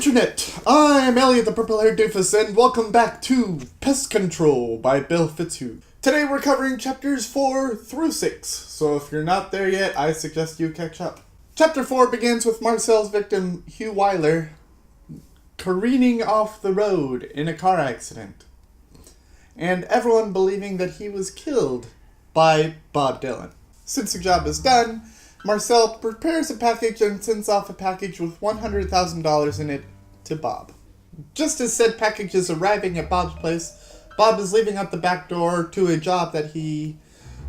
Internet! I'm Elliot the Purple-Haired Doofus, and welcome back to Pest Control by Bill Fitzhugh. Today we're covering chapters 4 through 6, so if you're not there yet, I suggest you catch up. Chapter 4 begins with Marcel's victim, Hugh Weiler, careening off the road in a car accident, and everyone believing that he was killed by Bob Dillon. Since the job is done, Marcel prepares a package and sends off a package with $100,000 in it to Bob. Just as said package is arriving at Bob's place, Bob is leaving out the back door to a job that he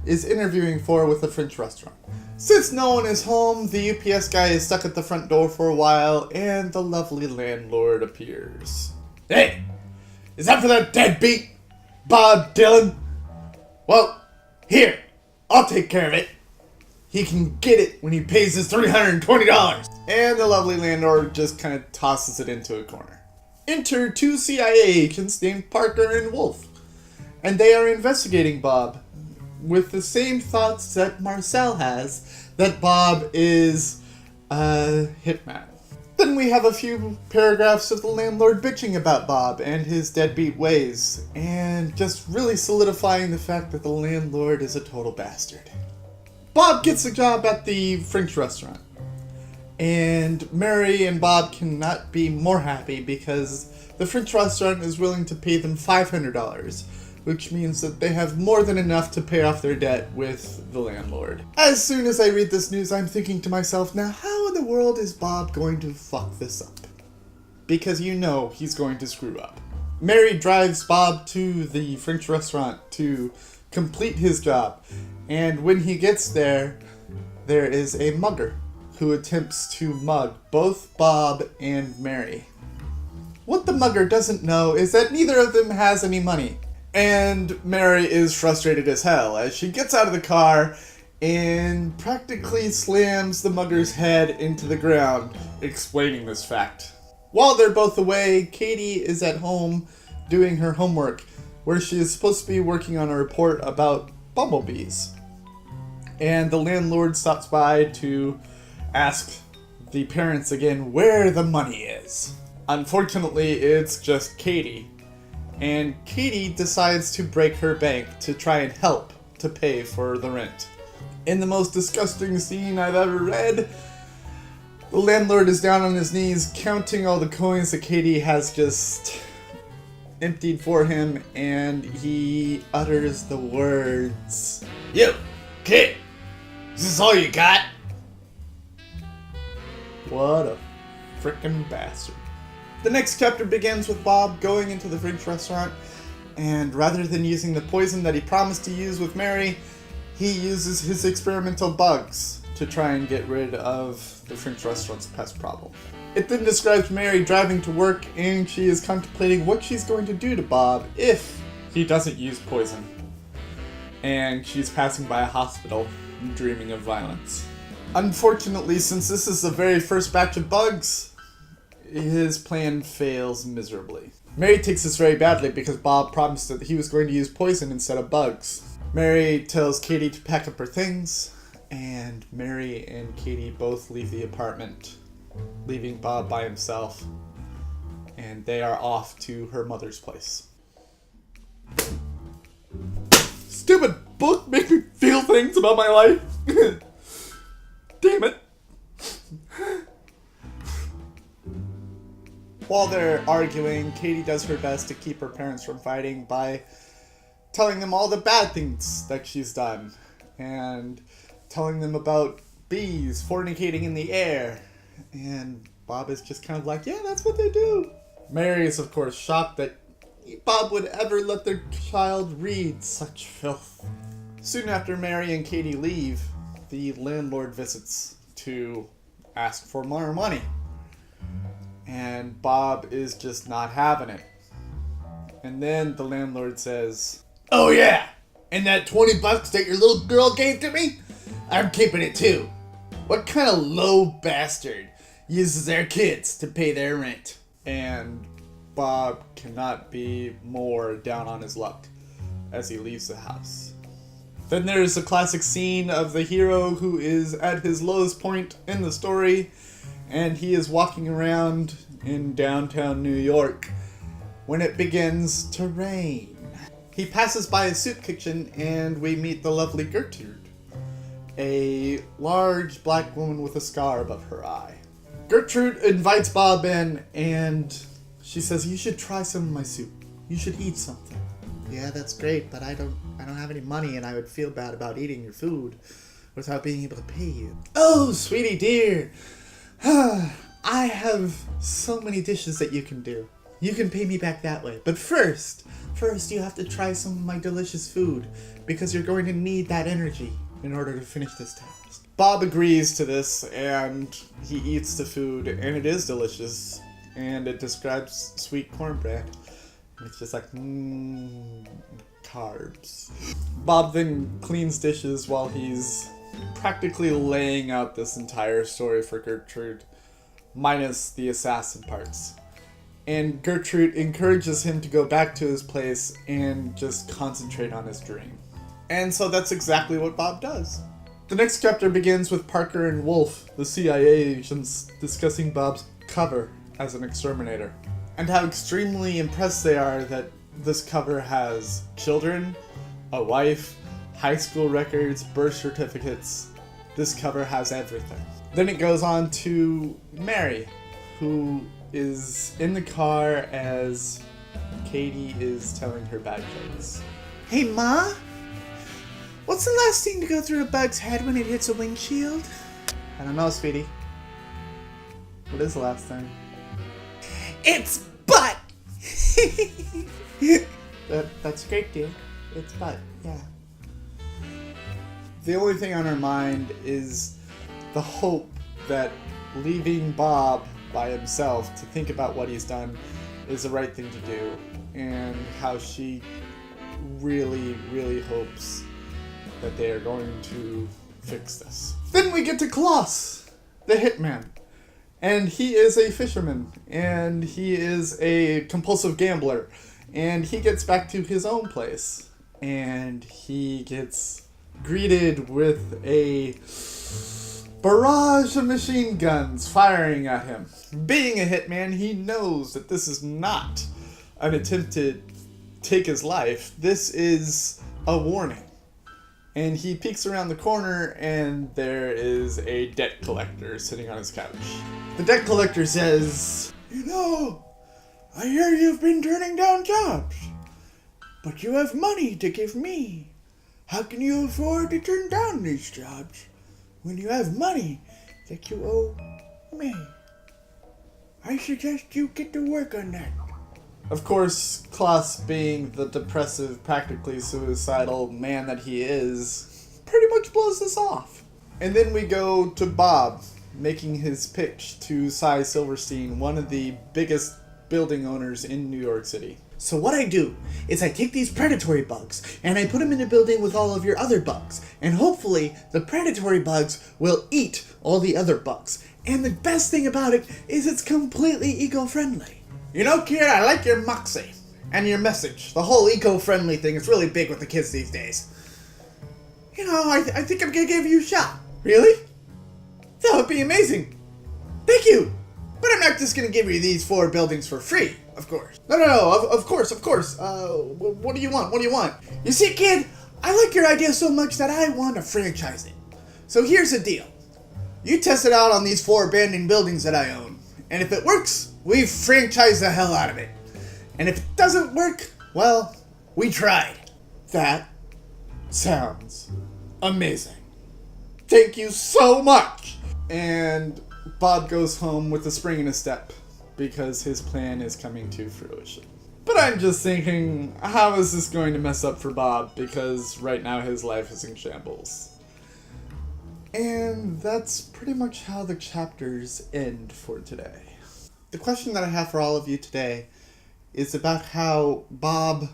is interviewing for with a French restaurant. Since no one is home, the UPS guy is stuck at the front door for a while, and the lovely landlord appears. "Hey, is that for that deadbeat, Bob Dillon? Well, here, I'll take care of it. He can get it when he pays his $320. And the lovely landlord just kind of tosses it into a corner. Enter two CIA agents named Parker and Wolf, and they are investigating Bob with the same thoughts that Marcel has, that Bob is a hitman. Then we have a few paragraphs of the landlord bitching about Bob and his deadbeat ways, and just really solidifying the fact that the landlord is a total bastard. Bob gets a job at the French restaurant, and Mary and Bob cannot be more happy because the French restaurant is willing to pay them $500, which means that they have more than enough to pay off their debt with the landlord. As soon as I read this news, I'm thinking to myself, now how in the world is Bob going to fuck this up? Because you know he's going to screw up. Mary drives Bob to the French restaurant to complete his job, and when he gets there, there is a mugger who attempts to mug both Bob and Mary. What the mugger doesn't know is that neither of them has any money, and Mary is frustrated as hell as she gets out of the car and practically slams the mugger's head into the ground, explaining this fact. While they're both away, Katie is at home doing her homework, where she is supposed to be working on a report about bumblebees. And the landlord stops by to ask the parents again where the money is. Unfortunately, it's just Katie. And Katie decides to break her bank to try and help to pay for the rent. In the most disgusting scene I've ever read, the landlord is down on his knees counting all the coins that Katie has just emptied for him, and he utters the words, "You, kid, is this all you got?" What a frickin' bastard. The next chapter begins with Bob going into the French restaurant, and rather than using the poison that he promised to use with Mary, he uses his experimental bugs to try and get rid of the French restaurant's pest problem. It then describes Mary driving to work, and she is contemplating what she's going to do to Bob if he doesn't use poison. And she's passing by a hospital, dreaming of violence. Unfortunately, since this is the very first batch of bugs, his plan fails miserably. Mary takes this very badly because Bob promised that he was going to use poison instead of bugs. Mary tells Katie to pack up her things, and Mary and Katie both leave the apartment, leaving Bob by himself, and they are off to her mother's place. Stupid book made me feel things about my life. Damn it. While they're arguing, Katie does her best to keep her parents from fighting by telling them all the bad things that she's done, and telling them about bees fornicating in the air. And Bob is just kind of like, yeah, that's what they do. Mary is, of course, shocked that Bob would ever let their child read such filth. Soon after Mary and Katie leave, the landlord visits to ask for more money. And Bob is just not having it. And then the landlord says, "Oh yeah, and that $20 that your little girl gave to me? I'm keeping it too. What kind of low bastard uses their kids to pay their rent?" And Bob cannot be more down on his luck as he leaves the house. Then there's a classic scene of the hero who is at his lowest point in the story and he is walking around in downtown New York when it begins to rain. He passes by a soup kitchen and we meet the lovely Gertrude, a large black woman with a scar above her eye. Gertrude invites Bob in and she says, "You should try some of my soup. You should eat something." "Yeah, that's great, but I don't have any money and I would feel bad about eating your food without being able to pay you." "Oh, sweetie dear, I have so many dishes that you can do. You can pay me back that way. But first you have to try some of my delicious food because you're going to need that energy in order to finish this task." Bob agrees to this and he eats the food and it is delicious and it describes sweet cornbread. It's just like, carbs. Bob then cleans dishes while he's practically laying out this entire story for Gertrude, minus the assassin parts. And Gertrude encourages him to go back to his place and just concentrate on his dream. And so that's exactly what Bob does. The next chapter begins with Parker and Wolf, the CIA agents, discussing Bob's cover as an exterminator, and how extremely impressed they are that this cover has children, a wife, high school records, birth certificates. This cover has everything. Then it goes on to Mary, who is in the car as Katie is telling her bad jokes. "Hey, Ma? What's the last thing to go through a bug's head when it hits a windshield?" "I don't know, sweetie. What is the last thing?" "It's butt!" That's great, dear. It's butt, yeah. The only thing on her mind is the hope that leaving Bob by himself to think about what he's done is the right thing to do, and how she really, really hopes that they are going to fix this. Then we get to Klaus, the hitman, and he is a fisherman, and he is a compulsive gambler, and he gets back to his own place, and he gets greeted with a barrage of machine guns firing at him. Being a hitman, he knows that this is not an attempt to take his life. This is a warning. And he peeks around the corner and there is a debt collector sitting on his couch. The debt collector says, "You know, I hear you've been turning down jobs, but you have money to give me. How can you afford to turn down these jobs when you have money that you owe me? I suggest you get to work on that." Of course, Klaus, being the depressive, practically suicidal man that he is, pretty much blows this off. And then we go to Bob, making his pitch to Cy Silverstein, one of the biggest building owners in New York City. "So what I do is I take these predatory bugs and I put them in a building with all of your other bugs. And hopefully the predatory bugs will eat all the other bugs. And the best thing about it is it's completely eco-friendly." You know, kid, I like your moxie and your message. The whole eco-friendly thing is really big with the kids these days. You know, I think I'm gonna give you a shot. Really? That would be amazing. Thank you. But I'm not just gonna give you these 4 buildings for free, of course. No, of course. What do you want? You see, kid, I like your idea so much that I want to franchise it. So here's the deal. You test it out on these 4 abandoned buildings that I own. And if it works, we franchise the hell out of it. And if it doesn't work, well, we tried. That sounds amazing. Thank you so much. And Bob goes home with a spring in his step because his plan is coming to fruition. But I'm just thinking, how is this going to mess up for Bob? Because right now his life is in shambles. And that's pretty much how the chapters end for today. The question that I have for all of you today is about how Bob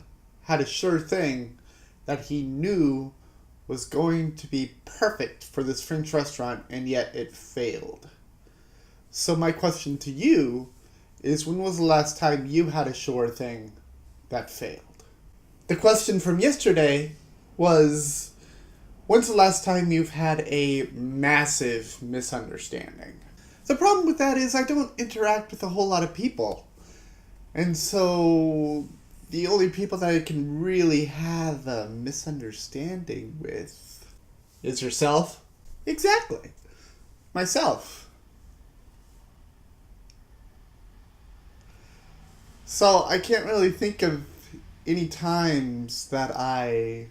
had a sure thing that he knew was going to be perfect for this French restaurant, and yet it failed. So my question to you is, when was the last time you had a sure thing that failed? The question from yesterday was, when's the last time you've had a massive misunderstanding? The problem with that is I don't interact with a whole lot of people. And so the only people that I can really have a misunderstanding with is yourself. Exactly. Myself. So I can't really think of any times that I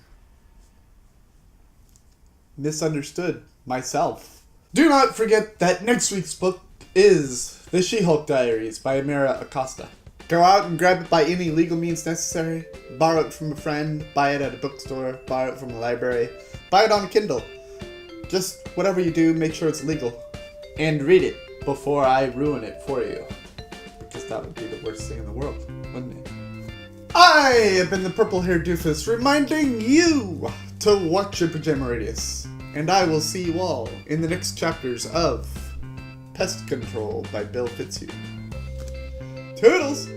misunderstood myself. Do not forget that next week's book is The She-Hulk Diaries by Amira Acosta. Go out and grab it by any legal means necessary. Borrow it from a friend, buy it at a bookstore, borrow it from a library, buy it on a Kindle. Just whatever you do, make sure it's legal. And read it before I ruin it for you. Because that would be the worst thing in the world, wouldn't it? I have been the purple-haired doofus reminding you to watch your pajama radius. And I will see you all in the next chapters of Pest Control by Bill Fitzhugh. Toodles!